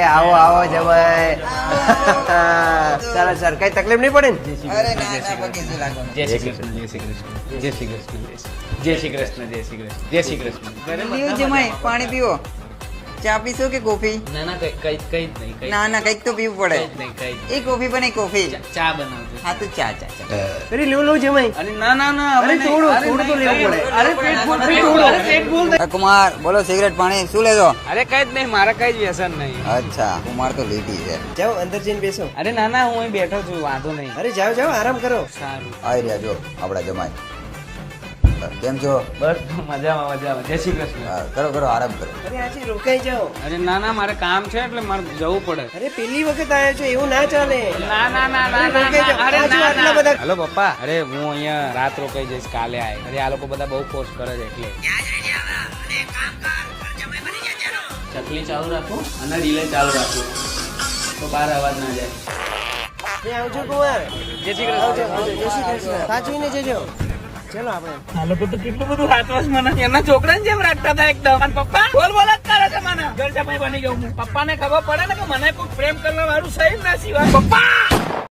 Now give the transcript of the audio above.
આવો આવો જમાઈ. સરસ સર, કઈ તકલીફ નહીં પડે ને? અરે ના ના પગે શું લાગવાનું. જય શ્રી કૃષ્ણ, જય શ્રી કૃષ્ણ, જય શ્રી કૃષ્ણ, જય શ્રી કૃષ્ણ, જય શ્રી કૃષ્ણ, જય શ્રી કૃષ્ણ. પીવો જમાઈ, પાણી પીવો. ચા પીશો કે કોફી? ના ના કઈ જ નહીં. ના ના કઈક તો પીવું પડે. કઈ એ કોફી બને કોફી. ચા બનાવજો. હા તો ચા ચા ચા. અરે લો જમાઈ. અરે ના ના ના અરે થોડું તો લેવું પડે. અરે પેટ ફૂલ થોડું. પેટ ફૂલ. કુમાર બોલો સિગરેટ પાણી શું લેજો? અરે કઈ જ નહીં, મારે કઈ જ વ્યસન નહીં. અચ્છા કુમાર તો લીધી છે. જાઓ અંદર જઈને બેસો. અરે ના ના હું અહીં બેઠો છું, વાંધો નહીં. અરે જાઓ જાઓ, આરામ કરો. સારું. આવી રહ્યા જો આપડા જમાઈ. કેમ છો? બસ મજામાં મજામાં. જય શ્રી કૃષ્ણ. હા, કરો કરો આરામ કરો. અરે આજે રોકાઈ જાઓ. અરે ના ના મારે કામ છે એટલે મારે જવું પડે. અરે પેલી વખત આવ્યો છો, એવું ના ચાલે. ના ના ના ના ના રોકાઈ જાઓ. અરે આજુ ના આટલા ના. બધા- હલો પપ્પા, અરે હું અહીંયા રાત રોકાઈ જઈશ, કાલે આય. અરે આ લોકો બધા બહુ ફોર્સ કરે છે એટલે. ચકલી ચાલુ રાખો અને રિલે ચાલુ રાખો તો બહાર અવાજ ના જાય. એ આવજો કુંવર. જય શ્રી આવજો, કૃષ્ણ. આવજો. જય શ્રી કૃષ્ણ. સાચવીને જજો. ચલો આપણે. આ લોકો તો કેટલું બધું હાથવાસ મને એમના છોકરાને જેમ રાખતા હતા એકદમ. અને પપ્પા બોલ બોલ જ કરે છે મને. ઘર જમાઈ બની ગયો હું. પપ્પાને ખબર પડે ને કે મને કોઈ પ્રેમ કરવા વાળું સહી ના સિવાય. પપ્પા